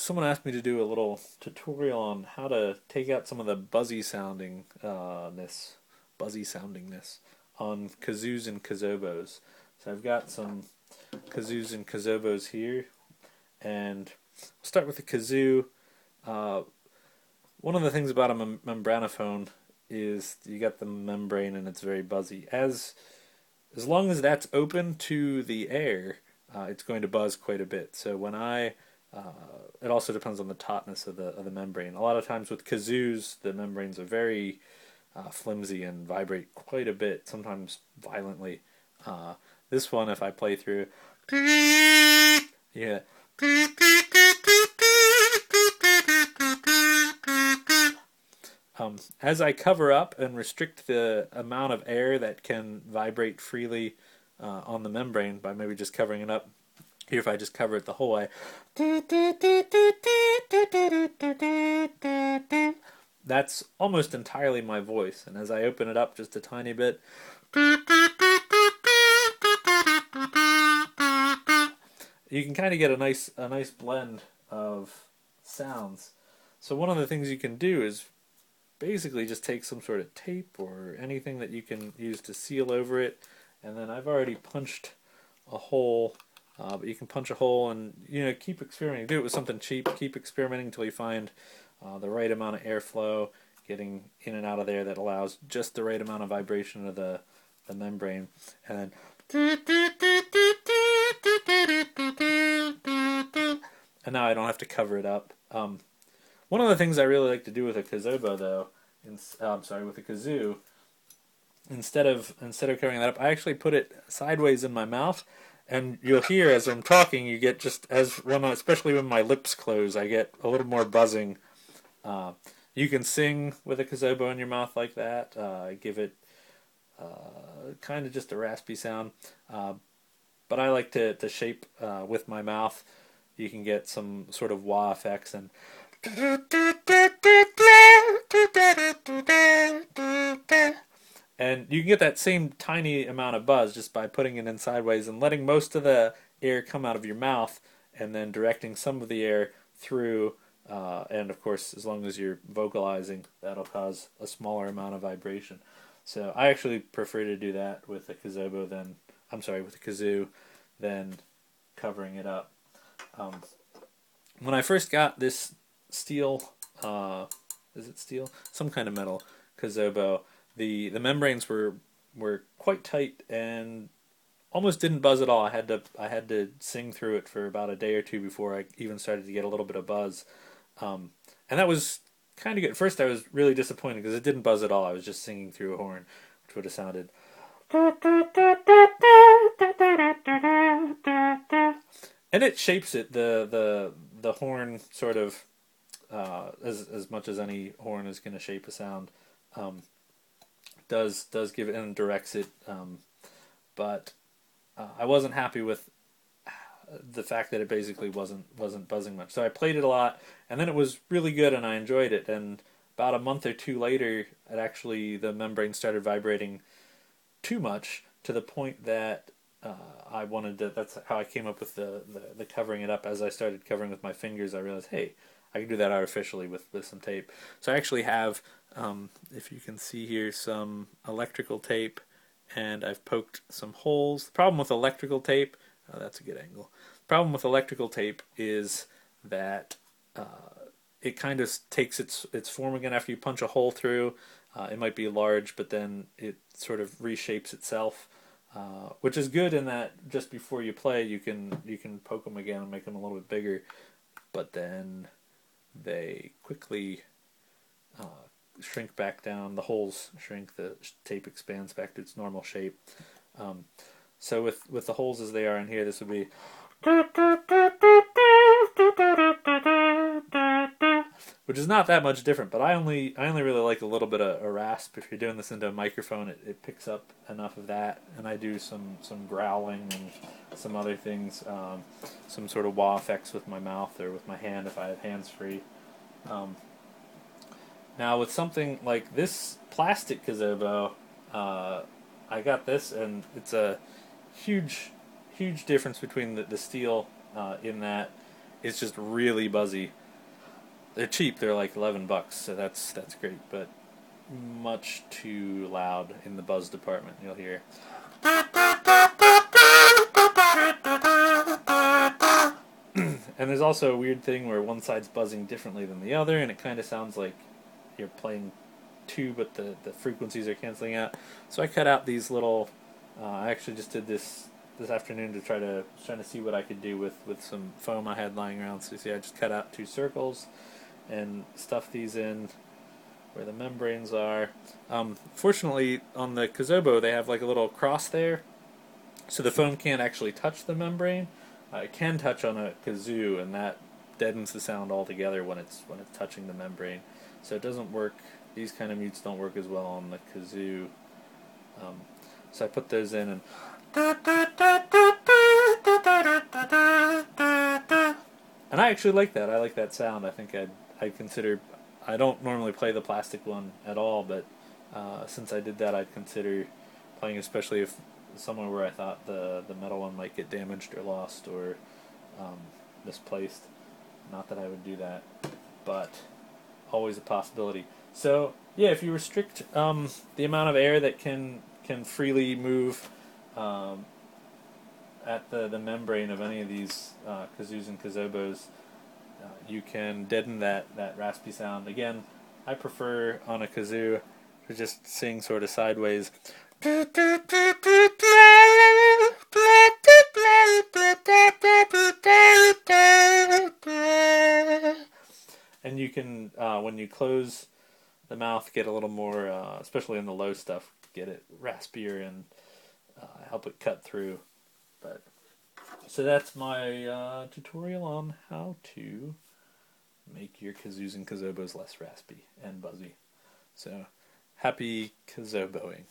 someone asked me to do a little tutorial on how to take out some of the buzzy soundingness on kazoos and kazobos. So I've got some kazoos and kazobos here, and I'll start with the kazoo. Uh, One of the things about a membranophone is you got the membrane and it's very buzzy. As long as that's open to the air, it's going to buzz quite a bit. So it also depends on the tautness of the membrane. A lot of times with kazoos, the membranes are very flimsy and vibrate quite a bit, sometimes violently. This one, if I play through, yeah. As I cover up and restrict the amount of air that can vibrate freely on the membrane by maybe just covering it up, here if I just cover it the whole way, that's almost entirely my voice. And as I open it up just a tiny bit, you can kind of get a nice blend of sounds. So one of the things you can do is basically just take some sort of tape or anything that you can use to seal over it, and then I've already punched a hole, but you can punch a hole and keep experimenting. Do it with something cheap. Keep experimenting until you find the right amount of airflow getting in and out of there that allows just the right amount of vibration of the membrane, and then now I don't have to cover it up. One of the things I really like to do with a kazobo, though, with a kazoo, instead of covering that up, I actually put it sideways in my mouth, and you'll hear as I'm talking, you get especially when my lips close, I get a little more buzzing. You can sing with a kazobo in your mouth like that. Give it kind of just a raspy sound, but I like to shape with my mouth. You can get some sort of wah effects and. And you can get that same tiny amount of buzz just by putting it in sideways and letting most of the air come out of your mouth and then directing some of the air through. And of course, as long as you're vocalizing, that'll cause a smaller amount of vibration. So I actually prefer to do that with a kazobo with a kazoo than covering it up. When I first got this steel, is it steel? Some kind of metal kazobo. The membranes were quite tight and almost didn't buzz at all. I had to sing through it for about a day or two before I even started to get a little bit of buzz, and that was kind of good. At first, I was really disappointed because it didn't buzz at all. I was just singing through a horn, which would have sounded. And it shapes it. The horn sort of as much as any horn is going to shape a sound. Does give it and directs it, but I wasn't happy with the fact that it basically wasn't buzzing much. So I played it a lot, and then it was really good, and I enjoyed it. And about a month or two later, the membrane started vibrating too much to the point that I wanted to. That's how I came up with the covering it up. As I started covering with my fingers, I realized, hey, I can do that artificially with some tape. So I actually have, if you can see here, some electrical tape, and I've poked some holes. The problem with electrical tape, that's a good angle. The problem with electrical tape is that it kind of takes its form again after you punch a hole through. It might be large, but then it sort of reshapes itself, which is good in that just before you play, you can poke them again and make them a little bit bigger, but then they quickly shrink back down. The holes shrink, the tape expands back to its normal shape. So with the holes as they are in here, this would be. Which is not that much different, but I only really like a little bit of a rasp. If you're doing this into a microphone, it picks up enough of that, and I do some growling and some other things, some sort of wah effects with my mouth or with my hand if I have hands free. Now with something like this plastic kazobo, I got this, and it's a huge difference between the steel in that it's just really buzzy. They're cheap. They're like $11, so that's great. But much too loud in the buzz department. You'll hear. And there's also a weird thing where one side's buzzing differently than the other, and it kind of sounds like you're playing two, but the frequencies are canceling out. So I cut out these little. I actually just did this afternoon to trying to see what I could do with some foam I had lying around. So you see, I just cut out 2 circles and stuff these in where the membranes are. Fortunately, on the kazobo they have like a little cross there, so the foam can't actually touch the membrane. It can touch on a kazoo, and that deadens the sound altogether when it's touching the membrane. So it doesn't work. These kind of mutes don't work as well on the kazoo. So I put those in, and I actually like that. I like that sound. I think I'd consider. I don't normally play the plastic one at all, but since I did that, I'd consider playing, especially if somewhere where I thought the metal one might get damaged or lost or misplaced. Not that I would do that, but always a possibility. So yeah, if you restrict the amount of air that can freely move at the membrane of any of these kazoos and kazobos, you can deaden that raspy sound. Again, I prefer on a kazoo to just sing sort of sideways. And you can, when you close the mouth, get a little more, especially in the low stuff, get it raspier and help it cut through. But so that's my tutorial on how to make your kazoos and kazobos less raspy and buzzy. So happy kazoboing.